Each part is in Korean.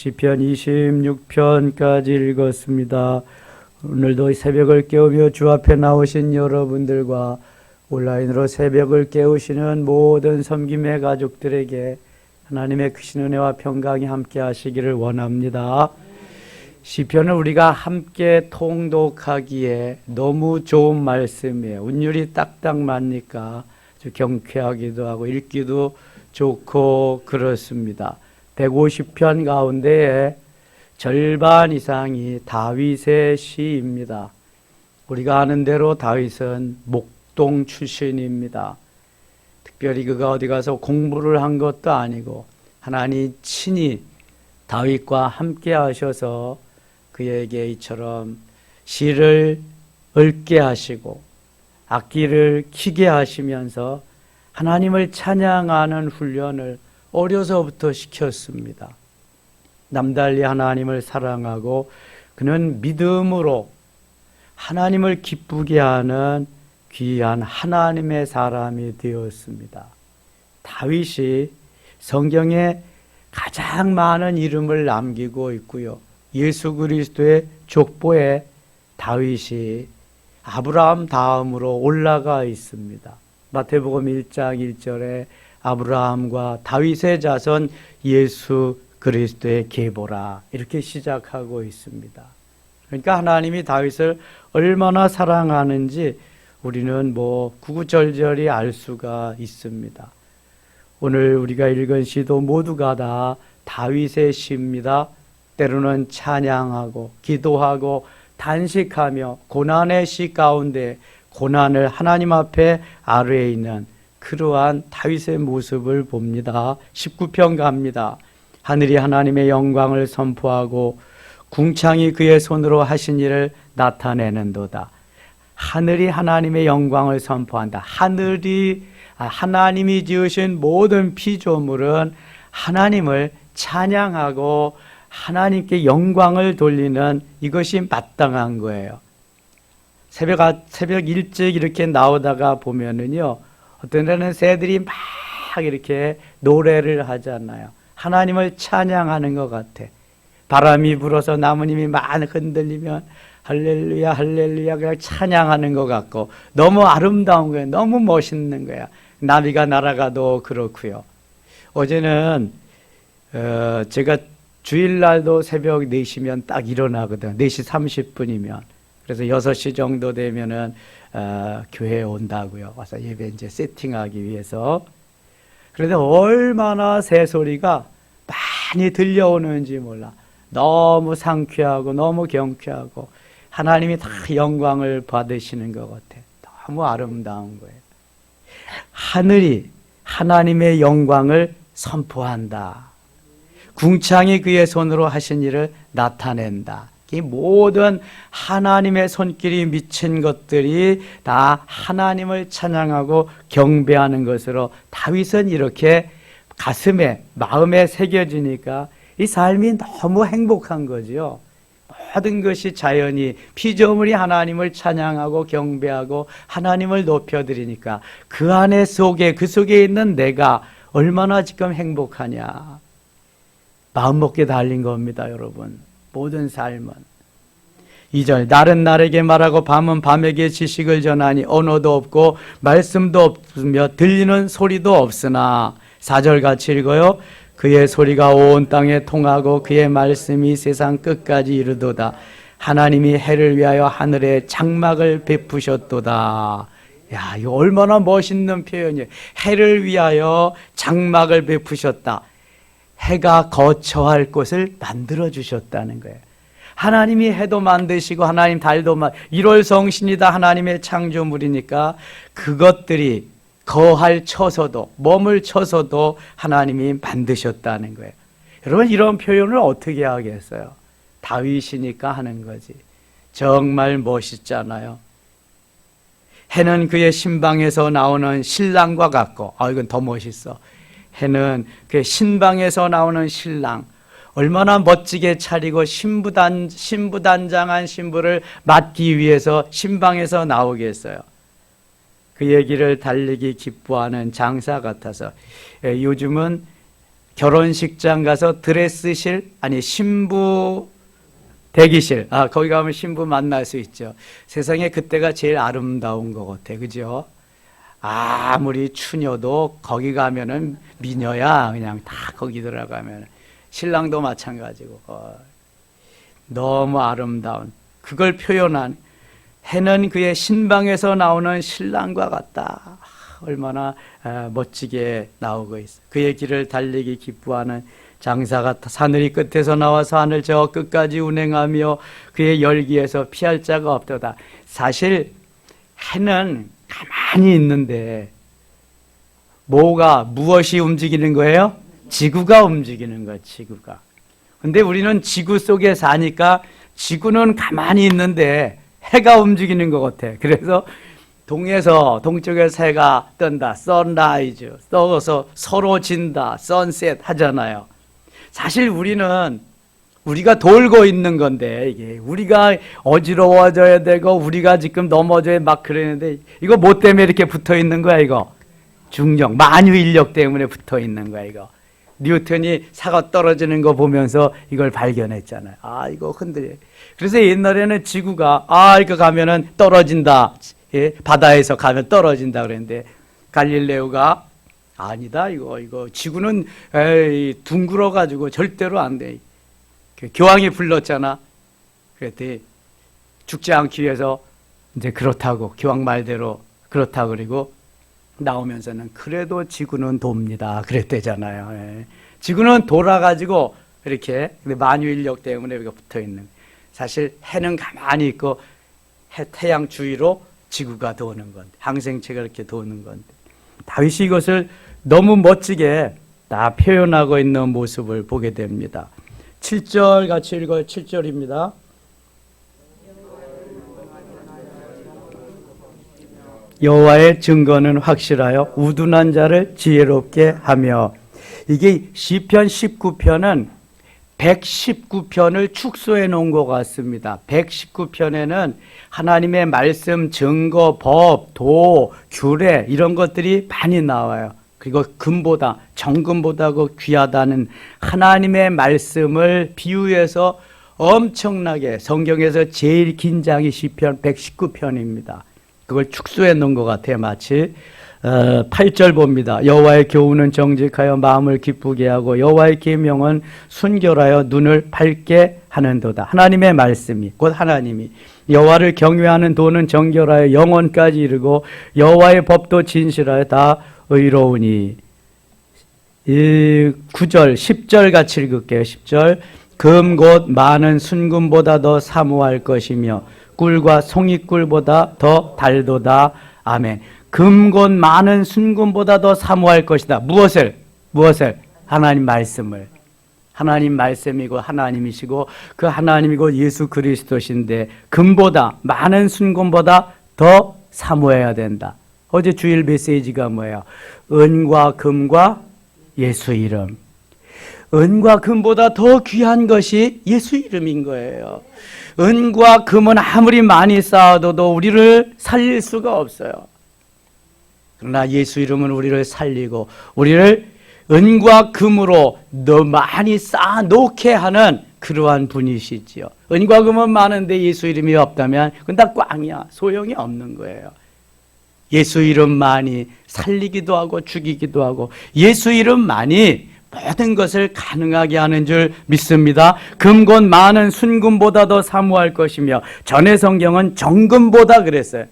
시편 26편까지 읽었습니다. 오늘도 새벽을 깨우며 주 앞에 나오신 여러분들과 온라인으로 새벽을 깨우시는 모든 섬김의 가족들에게 하나님의 크신 은혜와 평강이 함께 하시기를 원합니다. 시편은 우리가 함께 통독하기에 너무 좋은 말씀이에요. 운율이 딱딱 맞으니까 아주 경쾌하기도 하고 읽기도 좋고 그렇습니다. 150편 가운데에 절반 이상이 다윗의 시입니다. 우리가 아는 대로 다윗은 목동 출신입니다. 특별히 그가 어디 가서 공부를 한 것도 아니고 하나님 친히 다윗과 함께 하셔서 그에게 이처럼 시를 읊게 하시고 악기를 키게 하시면서 하나님을 찬양하는 훈련을 어려서부터 시켰습니다. 남달리 하나님을 사랑하고 그는 믿음으로 하나님을 기쁘게 하는 귀한 하나님의 사람이 되었습니다. 다윗이 성경에 가장 많은 이름을 남기고 있고요. 예수 그리스도의 족보에 다윗이 아브라함 다음으로 올라가 있습니다. 마태복음 1장 1절에 아브라함과 다윗의 자손 예수 그리스도의 계보라 이렇게 시작하고 있습니다. 그러니까 하나님이 다윗을 얼마나 사랑하는지 우리는 구구절절히 알 수가 있습니다. 오늘 우리가 읽은 시도 모두가 다 다윗의 시입니다. 때로는 찬양하고 기도하고 단식하며 고난의 시 가운데 고난을 하나님 앞에 아뢰 있는 그러한 다윗의 모습을 봅니다. 19편 갑니다. 하늘이 하나님의 영광을 선포하고 궁창이 그의 손으로 하신 일을 나타내는도다. 하늘이 하나님의 영광을 선포한다. 하나님이 지으신 모든 피조물은 하나님을 찬양하고 하나님께 영광을 돌리는 이것이 마땅한 거예요. 새벽 일찍 이렇게 나오다가 보면은요, 어떤 데는 새들이 막 이렇게 노래를 하잖아요. 하나님을 찬양하는 것 같아. 바람이 불어서 나뭇잎이 막 흔들리면 할렐루야 할렐루야 그냥 찬양하는 것 같고 너무 아름다운 거예요. 너무 멋있는 거야. 나비가 날아가도 그렇고요. 어제는 제가 주일날도 새벽 4시면 딱 일어나거든. 4시 30분이면. 그래서 6시 정도 되면은 교회에 온다고요. 와서 예배 이제 세팅하기 위해서. 그런데 얼마나 새소리가 많이 들려오는지 몰라. 너무 상쾌하고 너무 경쾌하고 하나님이 다 영광을 받으시는 것 같아. 너무 아름다운 거예요. 하늘이 하나님의 영광을 선포한다. 궁창이 그의 손으로 하신 일을 나타낸다. 이 모든 하나님의 손길이 미친 것들이 다 하나님을 찬양하고 경배하는 것으로 다윗은 이렇게 가슴에 마음에 새겨지니까 이 삶이 너무 행복한 거죠. 모든 것이 자연히 피조물이 하나님을 찬양하고 경배하고 하나님을 높여드리니까 그 속에 있는 내가 얼마나 지금 행복하냐. 마음먹기에 달린 겁니다, 여러분. 모든 삶은. 2절 날은 날에게 말하고 밤은 밤에게 지식을 전하니 언어도 없고 말씀도 없으며 들리는 소리도 없으나 4절 같이 읽어요. 그의 소리가 온 땅에 통하고 그의 말씀이 세상 끝까지 이르도다. 하나님이 해를 위하여 하늘에 장막을 베푸셨도다. 야, 이거 얼마나 멋있는 표현이에요. 해를 위하여 장막을 베푸셨다. 해가 거처할 곳을 만들어 주셨다는 거예요. 하나님이 해도 만드시고 하나님 달도 1월 성신이다. 하나님의 창조물이니까 그것들이 거할 처소도 머물 처소도 하나님이 만드셨다는 거예요. 여러분 이런 표현을 어떻게 하겠어요? 다윗이니까 하는 거지. 정말 멋있잖아요. 해는 그의 신방에서 나오는 신랑과 같고 이건 더 멋있어. 해는 그의 신방에서 나오는 신랑 얼마나 멋지게 차리고 신부단장한 신부를 맞기 위해서 신방에서 나오겠어요. 그 얘기를 달리기 기뻐하는 장사 같아서 요즘은 결혼식장 가서 드레스실, 아니 신부 대기실, 거기 가면 신부 만날 수 있죠. 세상에 그때가 제일 아름다운 것 같아, 그죠? 아무리 추녀도 거기 가면은 미녀야. 그냥 다 거기 들어가면. 신랑도 마찬가지고. 너무 아름다운, 그걸 표현한, 해는 그의 신방에서 나오는 신랑과 같다. 얼마나 멋지게 나오고 있어. 그의 길을 달리기 기뻐하는 장사가 사늘이 끝에서 나와서 하늘 저 끝까지 운행하며 그의 열기에서 피할 자가 없도다. 사실 해는 가만히 있는데 무엇이 움직이는 거예요? 지구가 움직이는 거예요. 지구가. 근데 우리는 지구 속에 사니까 지구는 가만히 있는데 해가 움직이는 것 같아. 그래서 동쪽에서 해가 뜬다, 선라이즈, 떠서 서로 진다, 선셋 하잖아요. 사실 우리가 돌고 있는 건데, 이게 우리가 어지러워져야 되고 우리가 지금 넘어져야 막 그러는데, 이거 뭐 때문에 이렇게 붙어 있는 거야? 이거 중력, 만유 인력 때문에 붙어 있는 거야. 이거 뉴턴이 사과 떨어지는 거 보면서 이걸 발견했잖아요. 이거 흔들려. 그래서 옛날에는 지구가 이거 가면은 떨어진다, 바다에서 가면 떨어진다 그랬는데, 갈릴레오가 아니다, 이거 지구는 둥글어 가지고 절대로 안 돼. 교황이 불렀잖아. 그랬더니 죽지 않기 위해서 이제 그렇다고, 교황 말대로 그렇다 그리고 나오면서는 그래도 지구는 돕니다 그랬대잖아요. 지구는 돌아가지고 이렇게 만유인력 때문에 여기가 붙어 있는. 사실 해는 가만히 있고 태양 주위로 지구가 도는 건데, 항생체가 이렇게 도는 건데, 다윗이 이것을 너무 멋지게 다 표현하고 있는 모습을 보게 됩니다. 7절 같이 읽어요. 7절입니다. 여호와의 증거는 확실하여 우둔한 자를 지혜롭게 하며. 이게 시편 19편은 119편을 축소해 놓은 것 같습니다. 119편에는 하나님의 말씀, 증거, 법, 도, 규례 이런 것들이 많이 나와요. 그리고 금보다, 정금보다 그 귀하다는 하나님의 말씀을 비유해서 엄청나게, 성경에서 제일 긴 장이 시편 119편입니다. 그걸 축소해 놓은 것 같아요. 마치 8절 봅니다. 여호와의 교훈은 정직하여 마음을 기쁘게 하고 여호와의 계명은 순결하여 눈을 밝게 하는도다. 하나님의 말씀이, 곧 하나님이, 여호와를 경외하는 도는 정결하여 영원까지 이르고 여호와의 법도 진실하여 다 의로우니. 9절, 10절 같이 읽을게요. 10절. 금 곧 많은 순금보다 더 사모할 것이며 꿀과 송이꿀보다 더 달도다. 아멘. 금 곧 많은 순금보다 더 사모할 것이다. 무엇을? 하나님 말씀을. 하나님 말씀이고 하나님이시고 그 하나님이 곧 예수 그리스도신데, 금보다, 많은 순금보다 더 사모해야 된다. 어제 주일 메시지가 뭐예요? 은과 금과 예수 이름. 은과 금보다 더 귀한 것이 예수 이름인 거예요. 은과 금은 아무리 많이 쌓아둬도 우리를 살릴 수가 없어요. 그러나 예수 이름은 우리를 살리고 우리를 은과 금으로 더 많이 쌓아놓게 하는 그러한 분이시지요. 은과 금은 많은데 예수 이름이 없다면 그건 다 꽝이야. 소용이 없는 거예요. 예수 이름만이 살리기도 하고 죽이기도 하고, 예수 이름만이 모든 것을 가능하게 하는 줄 믿습니다. 금곧 많은 순금보다 더 사모할 것이며, 전의 성경은 정금보다 그랬어요.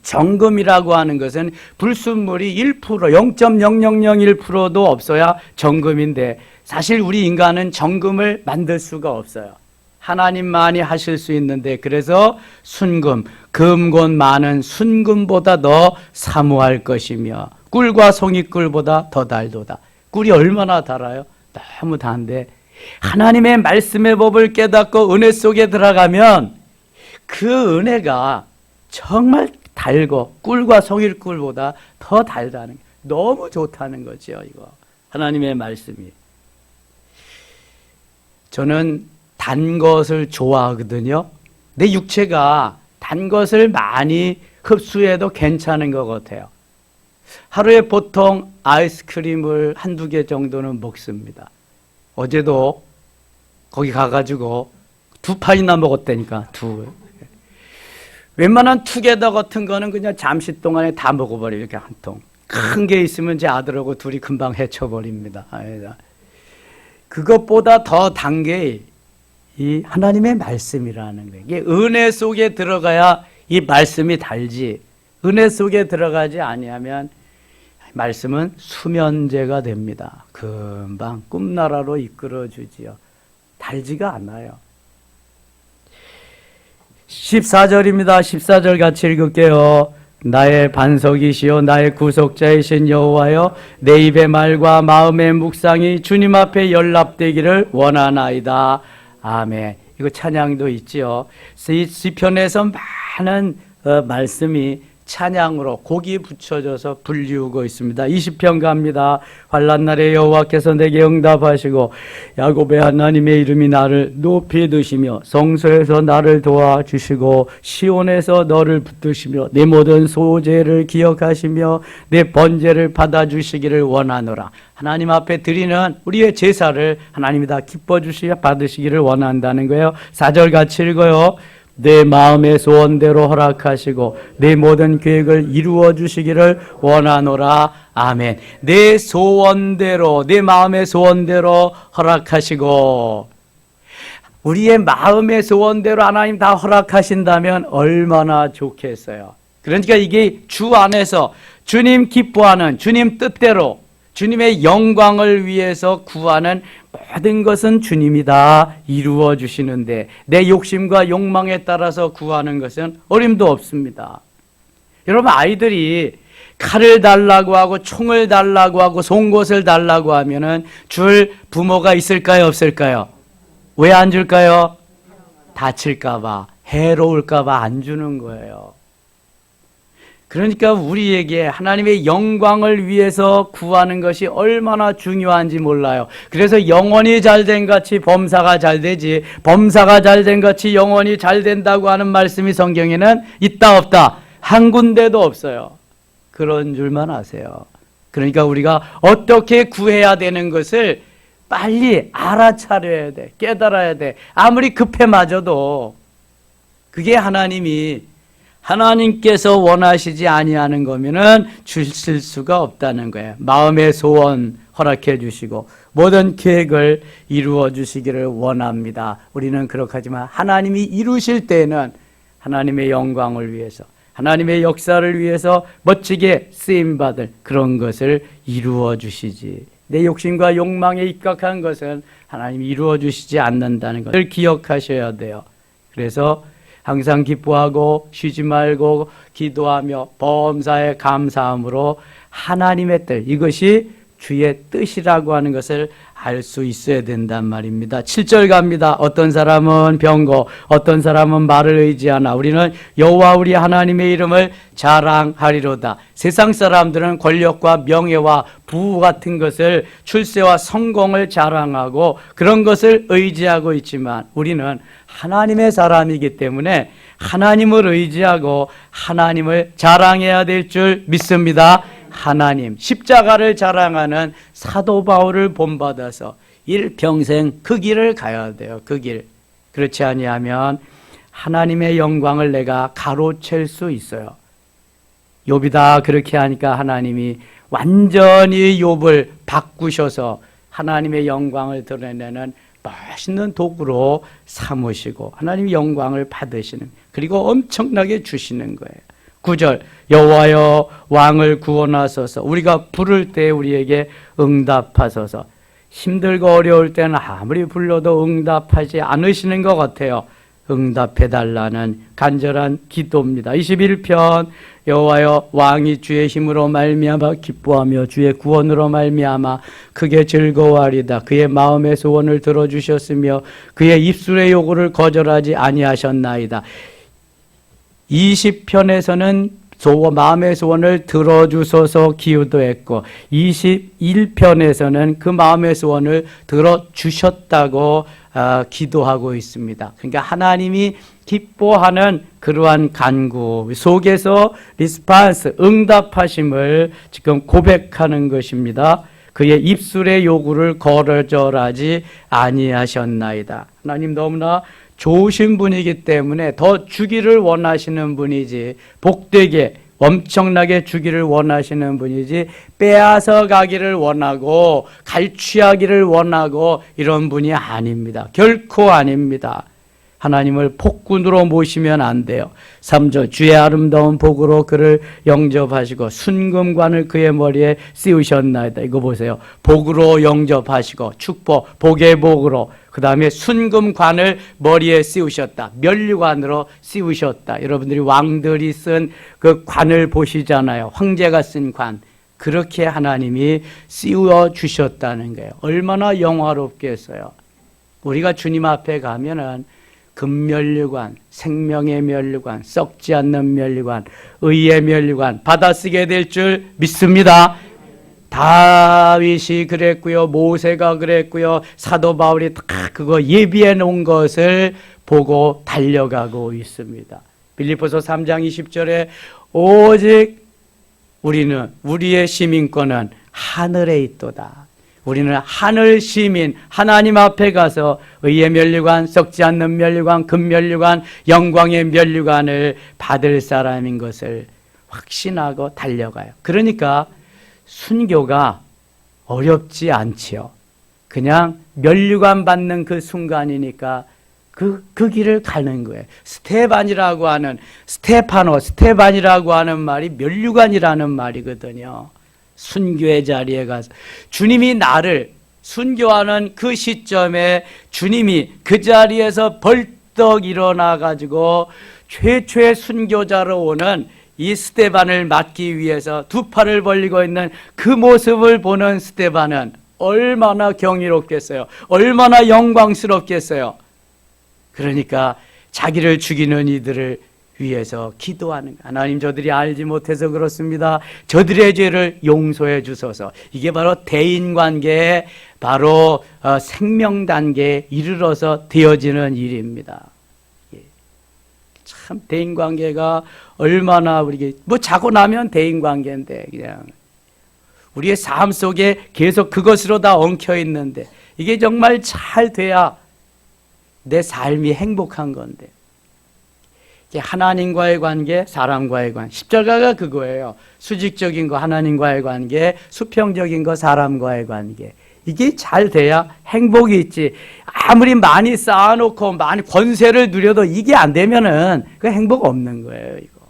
정금이라고 하는 것은 불순물이 1%, 0.0001%도 없어야 정금인데, 사실 우리 인간은 정금을 만들 수가 없어요. 하나님만이 하실 수 있는데, 그래서 순금, 금곧 많은 순금보다 더 사모할 것이며 꿀과 송이꿀보다 더 달도다. 꿀이 얼마나 달아요? 너무 단데, 하나님의 말씀의 법을 깨닫고 은혜 속에 들어가면 그 은혜가 정말 달고 꿀과 송이꿀보다 더 달다는, 너무 좋다는 거죠. 이거 하나님의 말씀이. 저는 단 것을 좋아하거든요. 내 육체가 단 것을 많이 흡수해도 괜찮은 것 같아요. 하루에 보통 아이스크림을 한두 개 정도는 먹습니다. 어제도 거기 가가지고 2판이나 먹었다니까, 웬만한 투게더 같은 거는 그냥 잠시 동안에 다 먹어버려요. 이렇게 한 통. 큰 게 있으면 제 아들하고 둘이 금방 헤쳐버립니다. 그것보다 더 단 게 이 하나님의 말씀이라는 거예요. 이게 은혜 속에 들어가야 이 말씀이 달지, 은혜 속에 들어가지 아니하면 말씀은 수면제가 됩니다. 금방 꿈나라로 이끌어주지요. 달지가 않아요. 14절입니다. 14절 같이 읽을게요. 나의 반석이시요 나의 구속자이신 여호와여, 내 입의 말과 마음의 묵상이 주님 앞에 연락되기를 원하나이다. 아멘. 이거 찬양도 있지요. 시편에서 많은 말씀이 찬양으로 곡이 붙여져서 불리우고 있습니다. 20편 갑니다. 환난 날에 여호와께서 내게 응답하시고 야곱의 하나님의 이름이 나를 높이 드시며 성소에서 나를 도와주시고 시온에서 너를 붙드시며 내 모든 소재를 기억하시며 내 번제를 받아주시기를 원하노라. 하나님 앞에 드리는 우리의 제사를 하나님이 다 기뻐 주시며 받으시기를 원한다는 거예요. 4절 같이 읽어요. 내 마음의 소원대로 허락하시고 내 모든 계획을 이루어 주시기를 원하노라. 아멘. 내 소원대로, 내 마음의 소원대로 허락하시고, 우리의 마음의 소원대로 하나님 다 허락하신다면 얼마나 좋겠어요. 그러니까 이게 주 안에서 주님 기뻐하는, 주님 뜻대로 주님의 영광을 위해서 구하는 모든 것은 주님이 다 이루어 주시는데, 내 욕심과 욕망에 따라서 구하는 것은 어림도 없습니다. 여러분, 아이들이 칼을 달라고 하고 총을 달라고 하고 송곳을 달라고 하면은 줄 부모가 있을까요, 없을까요? 왜 안 줄까요? 다칠까봐, 해로울까봐 안 주는 거예요. 그러니까 우리에게 하나님의 영광을 위해서 구하는 것이 얼마나 중요한지 몰라요. 그래서 영혼이 잘된 같이 범사가 잘 되지, 범사가 잘된 같이 영혼이 잘 된다고 하는 말씀이 성경에는 있다 없다? 한 군데도 없어요. 그런 줄만 아세요. 그러니까 우리가 어떻게 구해야 되는 것을 빨리 알아차려야 돼, 깨달아야 돼. 아무리 급해마저도 그게 하나님께서 원하시지 아니하는 거면은 주실 수가 없다는 거예요. 마음의 소원 허락해 주시고 모든 계획을 이루어 주시기를 원합니다. 우리는 그렇게 하지만 하나님이 이루실 때에는 하나님의 영광을 위해서, 하나님의 역사를 위해서 멋지게 쓰임받을 그런 것을 이루어 주시지, 내 욕심과 욕망에 입각한 것은 하나님이 이루어 주시지 않는다는 것을 기억하셔야 돼요. 그래서 항상 기뻐하고 쉬지 말고 기도하며 범사에 감사함으로 하나님의 뜻, 이것이 주의 뜻이라고 하는 것을 알 수 있어야 된단 말입니다. 7절 갑니다. 어떤 사람은 병거, 어떤 사람은 말을 의지하나 우리는 여호와 우리 하나님의 이름을 자랑하리로다. 세상 사람들은 권력과 명예와 부와 같은 것을, 출세와 성공을 자랑하고 그런 것을 의지하고 있지만 우리는 하나님의 사람이기 때문에 하나님을 의지하고 하나님을 자랑해야 될 줄 믿습니다. 하나님, 십자가를 자랑하는 사도 바울을 본받아서 일평생 그 길을 가야 돼요. 그 길. 그렇지 아니하면 하나님의 영광을 내가 가로챌 수 있어요. 욥이 다 그렇게 하니까 하나님이 완전히 욥을 바꾸셔서 하나님의 영광을 드러내는 멋있는 도구로 삼으시고 하나님의 영광을 받으시는, 그리고 엄청나게 주시는 거예요. 9절, 여호와여 왕을 구원하소서. 우리가 부를 때 우리에게 응답하소서. 힘들고 어려울 때는 아무리 불러도 응답하지 않으시는 것 같아요. 응답해달라는 간절한 기도입니다. 21편, 여호와여 왕이 주의 힘으로 말미암아 기뻐하며 주의 구원으로 말미암아 크게 즐거워하리다. 그의 마음의 소원을 들어주셨으며 그의 입술의 요구를 거절하지 아니하셨나이다. 20편에서는 마음의 소원을 들어주소서 기도했고 21편에서는 그 마음의 소원을 들어주셨다고 기도하고 있습니다. 그러니까 하나님이 기뻐하는 그러한 간구 속에서 리스판스, 응답하심을 지금 고백하는 것입니다. 그의 입술의 요구를 거절하지 아니하셨나이다. 하나님 너무나 좋으신 분이기 때문에 더 주기를 원하시는 분이지, 복되게 엄청나게 주기를 원하시는 분이지, 빼앗아 가기를 원하고 갈취하기를 원하고 이런 분이 아닙니다. 결코 아닙니다. 하나님을 폭군으로 모시면 안 돼요. 3절 주의 아름다운 복으로 그를 영접하시고 순금관을 그의 머리에 씌우셨나이다. 이거 보세요. 복으로 영접하시고 축복, 복의 복으로, 그 다음에 순금관을 머리에 씌우셨다. 면류관으로 씌우셨다. 여러분들이 왕들이 쓴 그 관을 보시잖아요. 황제가 쓴 관. 그렇게 하나님이 씌워 주셨다는 거예요. 얼마나 영화롭겠어요. 우리가 주님 앞에 가면은 금면류관, 생명의 면류관, 썩지 않는 면류관, 의의 면류관 받아쓰게 될 줄 믿습니다. 다윗이 그랬고요, 모세가 그랬고요, 사도 바울이 다 그거 예비해 놓은 것을 보고 달려가고 있습니다. 빌립보서 3장 20절에 오직 우리의 시민권은 하늘에 있도다. 우리는 하늘 시민, 하나님 앞에 가서 의의 면류관, 썩지 않는 면류관, 금면류관, 영광의 면류관을 받을 사람인 것을 확신하고 달려가요. 그러니까 순교가 어렵지 않지요. 그냥 면류관 받는 그 순간이니까 그 길을 가는 거예요. 스테반이라고 하는 말이 면류관이라는 말이거든요. 순교의 자리에 가서 주님이 나를 순교하는 그 시점에 주님이 그 자리에서 벌떡 일어나 가지고 최초의 순교자로 오는 이 스데반을 맞기 위해서 두 팔을 벌리고 있는 그 모습을 보는 스데반은 얼마나 경이롭겠어요. 얼마나 영광스럽겠어요. 그러니까 자기를 죽이는 이들을 위해서 기도하는, 하나님 저들이 알지 못해서 그렇습니다. 저들의 죄를 용서해 주소서. 이게 바로 대인관계의 바로 생명단계에 이르러서 되어지는 일입니다. 참 대인관계가 얼마나 우리에게 자고 나면 대인관계인데 그냥 우리의 삶 속에 계속 그것으로 다 엉켜 있는데 이게 정말 잘 돼야 내 삶이 행복한 건데, 하나님과의 관계, 사람과의 관계. 십자가가 그거예요. 수직적인 거 하나님과의 관계, 수평적인 거 사람과의 관계. 이게 잘 돼야 행복이 있지. 아무리 많이 쌓아놓고 많이 권세를 누려도 이게 안 되면은 그 행복 없는 거예요, 이거.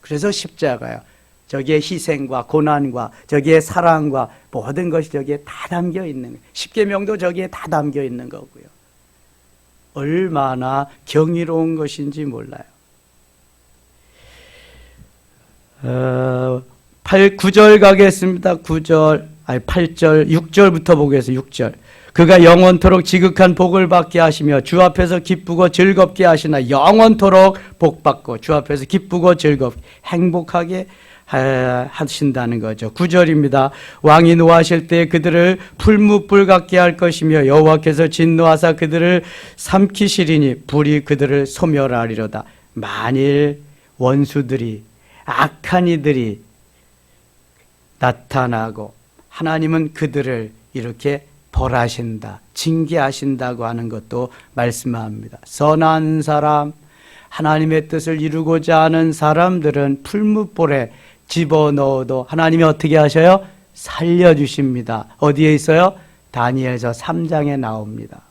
그래서 십자가요. 저기에 희생과 고난과 저기에 사랑과 모든 것이 저기에 다 담겨 있는 거예요. 십계명도 저기에 다 담겨 있는 거고요. 얼마나 경이로운 것인지 몰라요. 9절 가겠습니다. 8절, 6절부터 보겠습니다. 6절. 그가 영원토록 지극한 복을 받게 하시며 주 앞에서 기쁘고 즐겁게 하시나. 영원토록 복받고 주 앞에서 기쁘고 즐겁게 행복하게 하신다는 거죠. 9절입니다. 왕이 노하실 때 그들을 풀무불 같게 할 것이며 여호와께서 진노하사 그들을 삼키시리니 불이 그들을 소멸하리로다. 만일 원수들이, 악한 이들이 나타나고 하나님은 그들을 이렇게 벌하신다, 징계하신다고 하는 것도 말씀합니다. 선한 사람, 하나님의 뜻을 이루고자 하는 사람들은 풀무불에 집어넣어도 하나님이 어떻게 하셔요? 살려주십니다. 어디에 있어요? 다니엘서 3장에 나옵니다.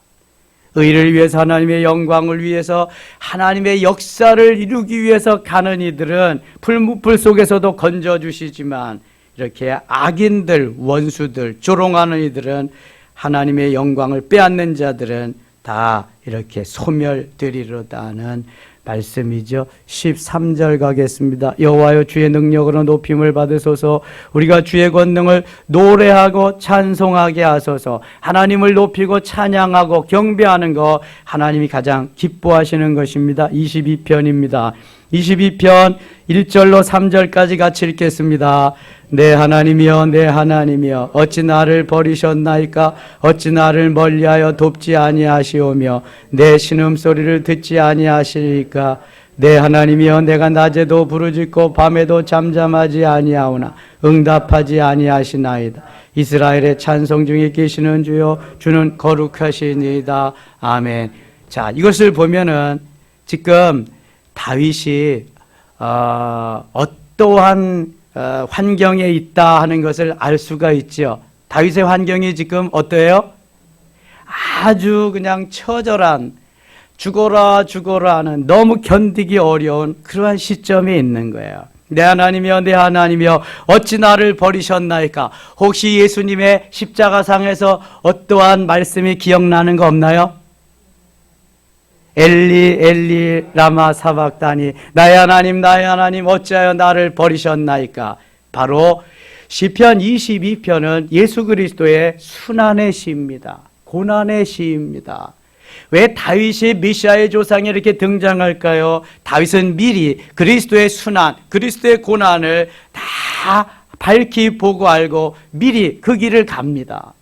의를 위해서, 하나님의 영광을 위해서, 하나님의 역사를 이루기 위해서 가는 이들은 풀무불 속에서도 건져주시지만 이렇게 악인들, 원수들, 조롱하는 이들은, 하나님의 영광을 빼앗는 자들은 다 이렇게 소멸되리로다는 말씀이죠. 13절 가겠습니다. 여호와여 주의 능력으로 높임을 받으소서. 우리가 주의 권능을 노래하고 찬송하게 하소서. 하나님을 높이고 찬양하고 경배하는 거 하나님이 가장 기뻐하시는 것입니다. 22편입니다. 22편 1절로 3절까지 같이 읽겠습니다. 내 하나님이여 내 하나님이여 어찌 나를 버리셨나이까 어찌 나를 멀리하여 돕지 아니하시오며 내 신음소리를 듣지 아니하시리까 내 하나님이여 내가 낮에도 부르짖고 밤에도 잠잠하지 아니하오나 응답하지 아니하시나이다. 이스라엘의 찬송 중에 계시는 주여 주는 거룩하시니이다. 아멘. 자, 이것을 보면은 지금 다윗이 어떠한 환경에 있다 하는 것을 알 수가 있죠. 다윗의 환경이 지금 어때요? 아주 그냥 처절한 죽어라 죽어라 하는 너무 견디기 어려운 그러한 시점에 있는 거예요. 내 하나님이여 내 하나님이여 어찌 나를 버리셨나이까. 혹시 예수님의 십자가상에서 어떠한 말씀이 기억나는 거 없나요? 엘리 엘리 라마 사박다니 나의 하나님 어찌하여 나를 버리셨나이까. 바로 시편 22편은 예수 그리스도의 순환의 시입니다. 고난의 시입니다. 왜 다윗이 메시아의 조상이 이렇게 등장할까요? 다윗은 미리 그리스도의 순환, 그리스도의 고난을 다 밝히 보고 알고 미리 그 길을 갑니다.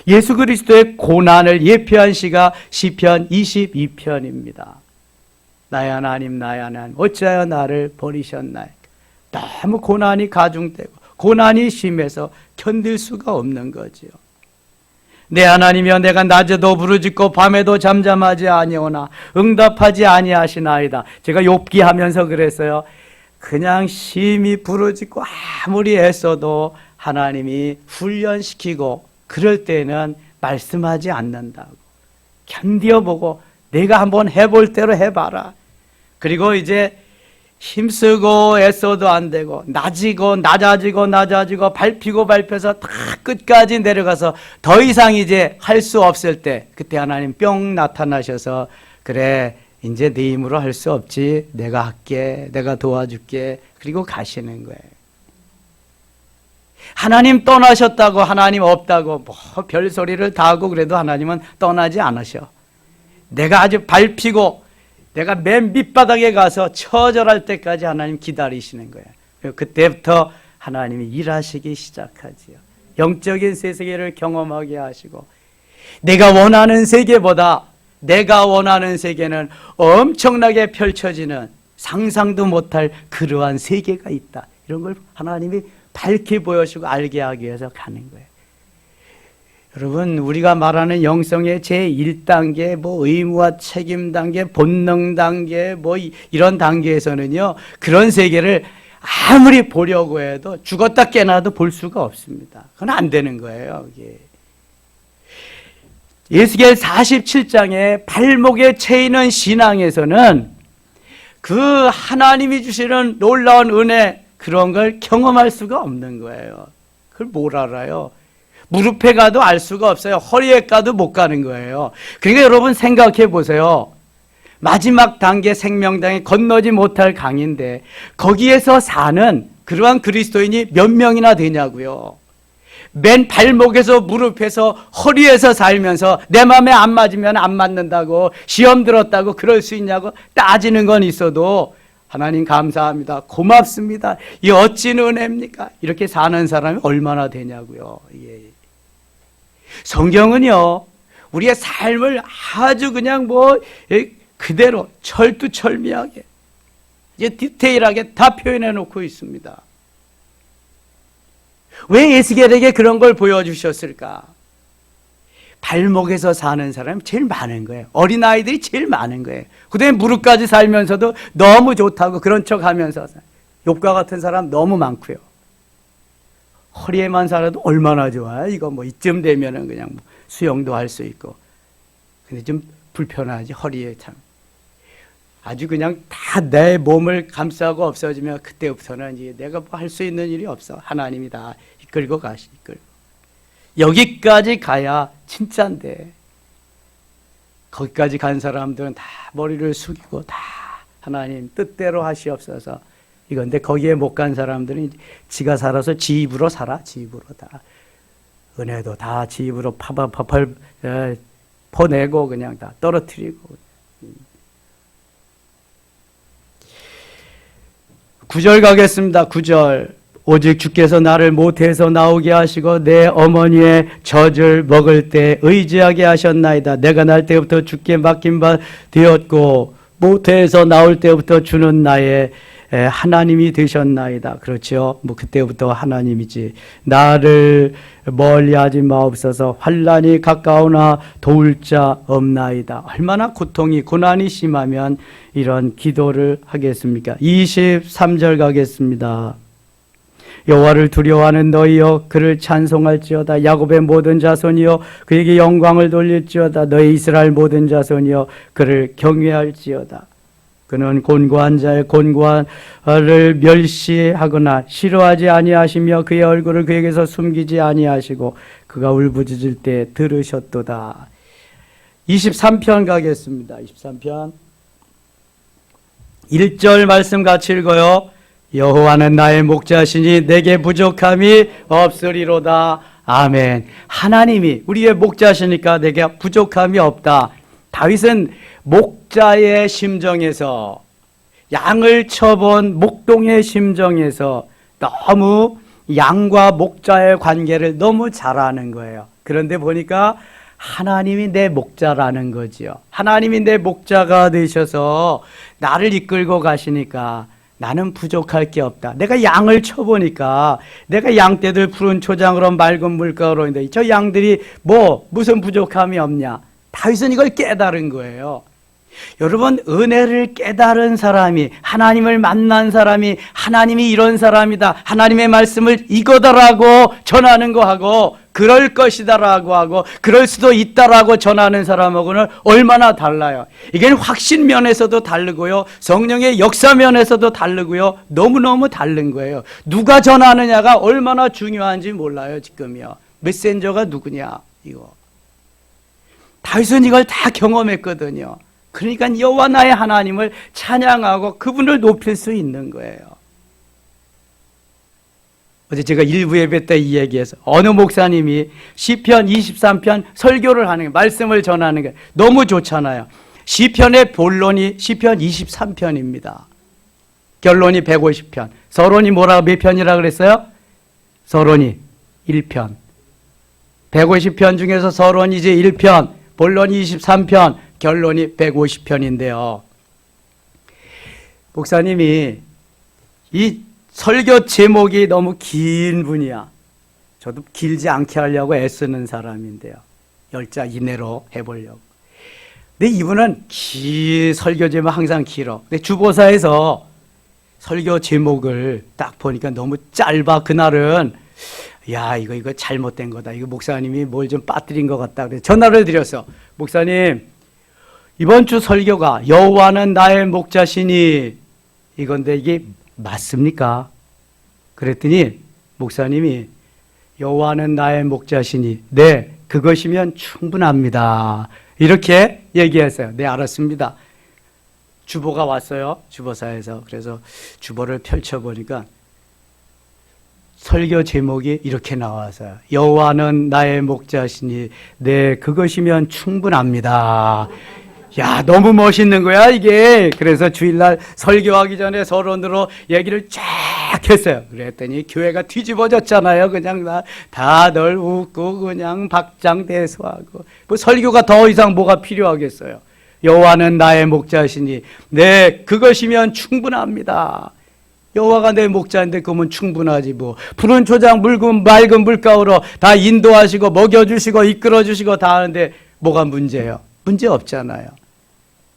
예수 그리스도의 고난을 예표한 시가 시편 22편입니다. 나의 하나님 어찌하여 나를 버리셨나이까. 너무 고난이 가중되고 고난이 심해서 견딜 수가 없는 거지요. 내 하나님이여 내가 낮에도 부르짖고 밤에도 잠잠하지 아니오나 응답하지 아니하시나이다. 제가 욥기 하면서 그랬어요. 그냥 심히 부르짖고 아무리 애써도 하나님이 훈련시키고 그럴 때는 말씀하지 않는다고. 견뎌보고 내가 한번 해볼 대로 해봐라. 그리고 이제 힘쓰고 애써도 안 되고 낮아지고 밟혀서 다 끝까지 내려가서 더 이상 이제 할 수 없을 때 그때 하나님 뿅 나타나셔서 그래 이제 네 힘으로 할 수 없지 내가 할게 내가 도와줄게 그리고 가시는 거예요. 하나님 떠나셨다고 하나님 없다고 뭐 별소리를 다 하고 그래도 하나님은 떠나지 않으셔. 내가 아주 밟히고 내가 맨 밑바닥에 가서 처절할 때까지 하나님 기다리시는 거예요. 그때부터 하나님이 일하시기 시작하지요. 영적인 세계를 경험하게 하시고 내가 원하는 세계보다 내가 원하는 세계는 엄청나게 펼쳐지는 상상도 못할 그러한 세계가 있다. 이런 걸 하나님이 밝히 보여주고 알게 하기 위해서 가는 거예요. 여러분 우리가 말하는 영성의 제1단계 뭐 의무와 책임 단계 본능 단계 뭐 이런 단계에서는요 그런 세계를 아무리 보려고 해도 죽었다 깨나도 볼 수가 없습니다. 그건 안 되는 거예요. 이게. 에스겔 47장에 발목에 채이는 신앙에서는 그 하나님이 주시는 놀라운 은혜 그런 걸 경험할 수가 없는 거예요. 그걸 뭘 알아요? 무릎에 가도 알 수가 없어요. 허리에 가도 못 가는 거예요. 그러니까 여러분 생각해 보세요. 마지막 단계 생명당에 건너지 못할 강인데 거기에서 사는 그러한 그리스도인이 몇 명이나 되냐고요. 맨 발목에서 무릎에서 허리에서 살면서 내 마음에 안 맞으면 안 맞는다고 시험 들었다고 그럴 수 있냐고 따지는 건 있어도 하나님 감사합니다. 고맙습니다. 이 어찌 은혜입니까? 이렇게 사는 사람이 얼마나 되냐고요. 예. 성경은요 우리의 삶을 아주 그냥 그대로 철두철미하게 이제 디테일하게 다 표현해 놓고 있습니다. 왜 에스겔에게 그런 걸 보여주셨을까? 발목에서 사는 사람이 제일 많은 거예요. 어린아이들이 제일 많은 거예요. 그 다음에 무릎까지 살면서도 너무 좋다고 그런 척 하면서 욥과 같은 사람 너무 많고요. 허리에만 살아도 얼마나 좋아요. 이거 뭐 이쯤 되면은 그냥 수영도 할 수 있고. 근데 좀 불편하지 허리에 참. 아주 그냥 다 내 몸을 감싸고 없어지면 그때부터는 이제 내가 뭐 할 수 있는 일이 없어. 하나님이 다 이끌고 이끌고. 여기까지 가야 진짜인데 거기까지 간 사람들은 다 머리를 숙이고 다 하나님 뜻대로 하시옵소서. 이건데 거기에 못 간 사람들은 지가 살아서 지 입으로 살아. 지 입으로 다. 은혜도 다 지 입으로 퍼내고 그냥 다 떨어뜨리고. 9절 가겠습니다. 9절. 오직 주께서 나를 모태에서 나오게 하시고 내 어머니의 젖을 먹을 때 의지하게 하셨나이다. 내가 날 때부터 주께 맡긴 바 되었고 모태에서 나올 때부터 주는 나의 하나님이 되셨나이다. 그렇죠. 뭐 그때부터 하나님이지. 나를 멀리하지 마옵소서. 환난이 가까우나 도울 자 없나이다. 얼마나 고통이 고난이 심하면 이런 기도를 하겠습니까? 23절 가겠습니다. 여호와를 두려워하는 너희여 그를 찬송할지어다. 야곱의 모든 자손이여 그에게 영광을 돌릴지어다. 너희 이스라엘 모든 자손이여 그를 경외할지어다. 그는 곤고한 자의 곤고함을 멸시하거나 싫어하지 아니하시며 그의 얼굴을 그에게서 숨기지 아니하시고 그가 울부짖을 때 들으셨도다. 23편 가겠습니다. 23편 1절 말씀 같이 읽어요. 여호와는 나의 목자시니 내게 부족함이 없으리로다. 아멘. 하나님이 우리의 목자시니까 내게 부족함이 없다. 다윗은 목자의 심정에서, 양을 쳐본 목동의 심정에서 너무 양과 목자의 관계를 너무 잘 아는 거예요. 그런데 보니까 하나님이 내 목자라는 거지요. 하나님이 내 목자가 되셔서 나를 이끌고 가시니까 나는 부족할 게 없다. 내가 양을 쳐보니까 내가 양떼들 푸른 초장으로 맑은 물가로 있는데 저 양들이 무슨 부족함이 없냐. 다윗은 이걸 깨달은 거예요. 여러분, 은혜를 깨달은 사람이, 하나님을 만난 사람이, 하나님이 이런 사람이다, 하나님의 말씀을 이거다라고 전하는 거하고 그럴 것이다라고 하고 그럴 수도 있다라고 전하는 사람하고는 얼마나 달라요. 이게 확신 면에서도 다르고요, 성령의 역사 면에서도 다르고요, 너무너무 다른 거예요. 누가 전하느냐가 얼마나 중요한지 몰라요. 지금요 메신저가 누구냐. 이거 다윗은 이걸 다 경험했거든요. 그러니까 여호와 나의 하나님을 찬양하고 그분을 높일 수 있는 거예요. 어제 제가 일부 예배 때 이 얘기해서 어느 목사님이 시편 23편 설교를 하는 거예요. 말씀을 전하는 게 너무 좋잖아요. 시편의 본론이 시편 23편입니다. 결론이 150편. 서론이 몇 편이라 그랬어요? 서론이 1편. 150편 중에서 서론이 이제 1편, 본론이 23편, 결론이 150편인데요. 목사님이 이 설교 제목이 너무 긴 분이야. 저도 길지 않게 하려고 애쓰는 사람인데요. 10자 이내로 해보려고. 근데 이분은 설교 제목 항상 길어. 근데 주보사에서 설교 제목을 딱 보니까 너무 짧아. 그날은 야, 이거 잘못된 거다. 이거 목사님이 뭘 좀 빠뜨린 것 같다. 그래서 전화를 드렸어. 목사님, 이번 주 설교가 여호와는 나의 목자시니 이건데 이게 맞습니까? 그랬더니 목사님이 여호와는 나의 목자시니 네, 그것이면 충분합니다. 이렇게 얘기했어요. 네, 알았습니다. 주보가 왔어요. 주보사에서. 그래서 주보를 펼쳐보니까 설교 제목이 이렇게 나와서요. 여호와는 나의 목자시니 네, 그것이면 충분합니다. 야, 너무 멋있는 거야 이게. 그래서 주일날 설교하기 전에 서론으로 얘기를 쫙 했어요. 그랬더니 교회가 뒤집어졌잖아요. 그냥 다들 웃고 그냥 박장대소하고 뭐 설교가 더 이상 뭐가 필요하겠어요. 여호와는 나의 목자시니 네, 그것이면 충분합니다. 여호와가 내 목자인데 그러면 충분하지 뭐. 푸른 초장 맑은 물가로 다 인도하시고 먹여주시고 이끌어주시고 다 하는데 뭐가 문제예요? 문제 없잖아요.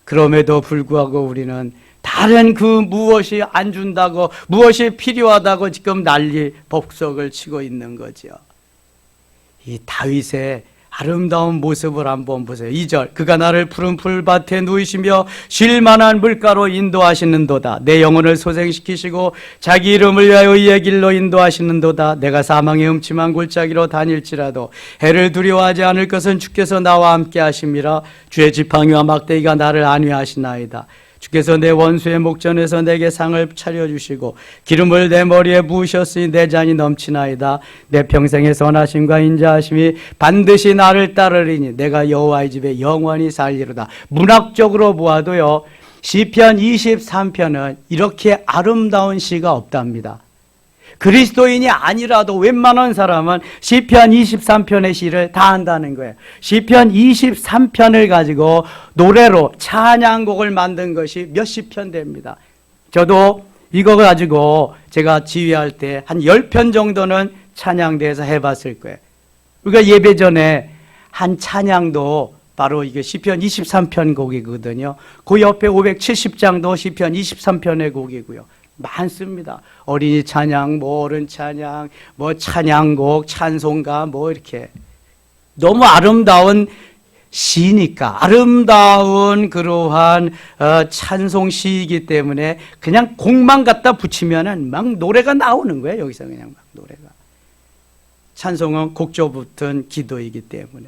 그럼에도 불구하고 우리는 다른 그 무엇이 안 준다고, 무엇이 필요하다고 지금 난리 법석을 치고 있는 거죠. 이 다윗의 아름다운 모습을 한번 보세요. 2절, 그가 나를 푸른 풀밭에 누이시며 쉴만한 물가로 인도하시는도다. 내 영혼을 소생시키시고 자기 이름을 위하여 의의 길로 인도하시는도다. 내가 사망의 음침한 골짜기로 다닐지라도 해를 두려워하지 않을 것은 주께서 나와 함께 하심이라. 주의 지팡이와 막대기가 나를 안위하시나이다. 주께서 내 원수의 목전에서 내게 상을 차려주시고 기름을 내 머리에 부으셨으니 내 잔이 넘치나이다. 내 평생의 선하심과 인자하심이 반드시 나를 따르리니 내가 여호와의 집에 영원히 살리로다. 문학적으로 보아도요, 시편 23편은 이렇게 아름다운 시가 없답니다. 그리스도인이 아니라도 웬만한 사람은 시편 23편의 시를 다 한다는 거예요. 시편 23편을 가지고 노래로 찬양곡을 만든 것이 몇십 편 됩니다. 저도 이거 가지고 제가 지휘할 때 한 10편 정도는 찬양대에서 해봤을 거예요. 우리가 예배 전에 한 찬양도 바로 이게 시편 23편 곡이거든요. 그 옆에 570장도 시편 23편의 곡이고요. 많습니다. 어린이 찬양, 뭐 어른 찬양, 뭐 찬양곡, 찬송가, 뭐 이렇게 너무 아름다운 시니까, 아름다운 그러한 찬송 시이기 때문에 그냥 곡만 갖다 붙이면은 막 노래가 나오는 거예요. 여기서 그냥 막 노래가. 찬송은 곡조 붙은 기도이기 때문에.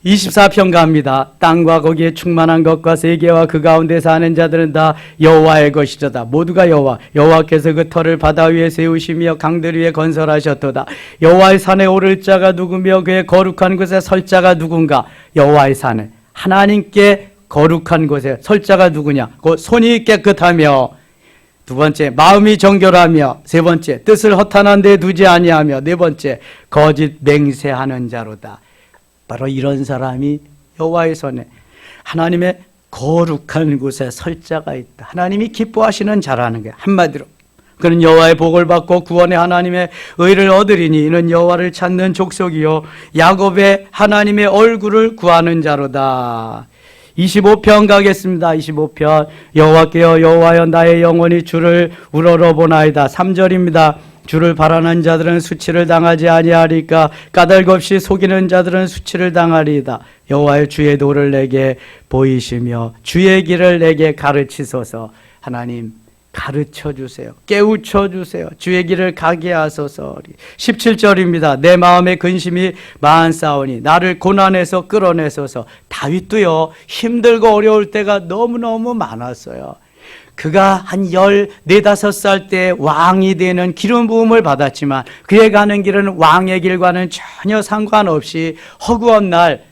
24편 갑니다. 땅과 거기에 충만한 것과 세계와 그 가운데 사는 자들은 다 여호와의 것이로다. 모두가 여호와께서 그 터를 바다 위에 세우시며 강들 위에 건설하셨도다. 여호와의 산에 오를 자가 누구며 그의 거룩한 곳에 설 자가 누군가. 여호와의 산에 하나님께 거룩한 곳에 설 자가 누구냐. 그 손이 깨끗하며, 두 번째 마음이 정결하며, 세 번째 뜻을 허탄한 데 두지 아니하며, 네 번째 거짓 맹세하는 자로다. 바로 이런 사람이 여호와의 손에, 하나님의 거룩한 곳에 설 자가 있다. 하나님이 기뻐하시는 자라는 거예요. 한마디로 그는 여호와의 복을 받고 구원의 하나님의 의를 얻으리니 이는 여호와를 찾는 족속이요 야곱의 하나님의 얼굴을 구하는 자로다. 25편 가겠습니다. 25편. 여호와께여 여호와여 나의 영혼이 주를 우러러보나이다. 3절입니다. 주를 바라는 자들은 수치를 당하지 아니하리까. 까닭 없이 속이는 자들은 수치를 당하리이다. 여호와의 주의 도를 내게 보이시며 주의 길을 내게 가르치소서. 하나님 가르쳐 주세요. 깨우쳐 주세요. 주의 길을 가게 하소서. 17절입니다. 내 마음의 근심이 많사오니 나를 고난에서 끌어내소서. 다윗도요 힘들고 어려울 때가 너무너무 많았어요. 그가 한 14~15살 때 왕이 되는 기름 부음을 받았지만 그의 가는 길은 왕의 길과는 전혀 상관없이 허구한 날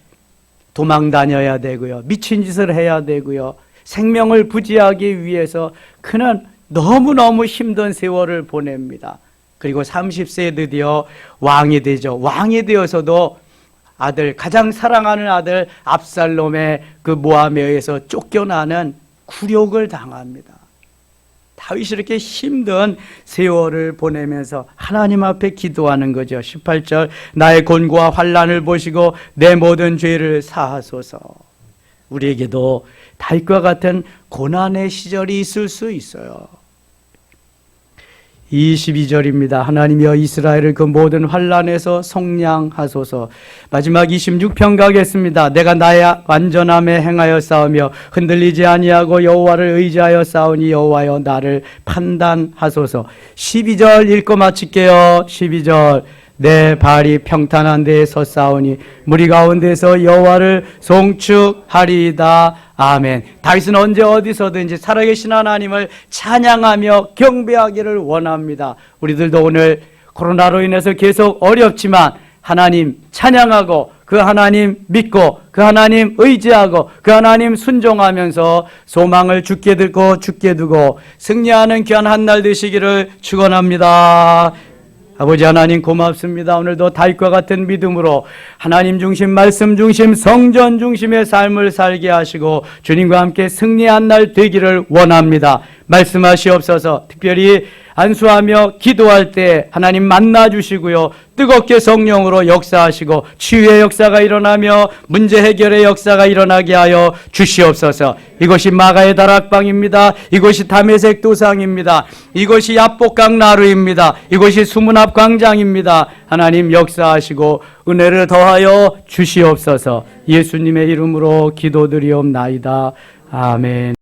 도망 다녀야 되고요. 미친 짓을 해야 되고요. 생명을 부지하기 위해서 그는 너무너무 힘든 세월을 보냅니다. 그리고 30세에 드디어 왕이 되죠. 왕이 되어서도 아들, 가장 사랑하는 아들 압살롬의 그 모함에 의해서 쫓겨나는 굴욕을 당합니다. 다윗이 이렇게 힘든 세월을 보내면서 하나님 앞에 기도하는 거죠. 18절 나의 곤고와 환난을 보시고 내 모든 죄를 사하소서. 우리에게도 다윗과 같은 고난의 시절이 있을 수 있어요. 22절입니다. 하나님이여 이스라엘을 그 모든 환난에서 속량하소서. 마지막 26편 가겠습니다. 내가 나의 완전함에 행하여 싸우며 흔들리지 아니하고 여호와를 의지하여 싸우니 여호와여 나를 판단하소서. 12절 읽고 마칠게요. 12절 내 발이 평탄한 데에 섰사오니 무리 가운데서 여호와를 송축하리이다. 아멘. 다윗은 언제 어디서든지 살아계신 하나님을 찬양하며 경배하기를 원합니다. 우리들도 오늘 코로나로 인해서 계속 어렵지만 하나님 찬양하고 그 하나님 믿고 그 하나님 의지하고 그 하나님 순종하면서 소망을 주께 듣고 주께 두고 승리하는 귀한 한 날 되시기를 축원합니다. 아버지 하나님 고맙습니다. 오늘도 다윗과 같은 믿음으로 하나님 중심, 말씀 중심, 성전 중심의 삶을 살게 하시고 주님과 함께 승리한 날 되기를 원합니다. 말씀하시옵소서. 특별히 안수하며 기도할 때 하나님 만나 주시고요. 뜨겁게 성령으로 역사하시고 치유의 역사가 일어나며 문제 해결의 역사가 일어나게 하여 주시옵소서. 이것이 마가의 다락방입니다. 이것이 다메섹 도상입니다. 이것이 야복강 나루입니다. 이것이 수문앞 광장입니다. 하나님 역사하시고 은혜를 더하여 주시옵소서. 예수님의 이름으로 기도드리옵나이다. 아멘.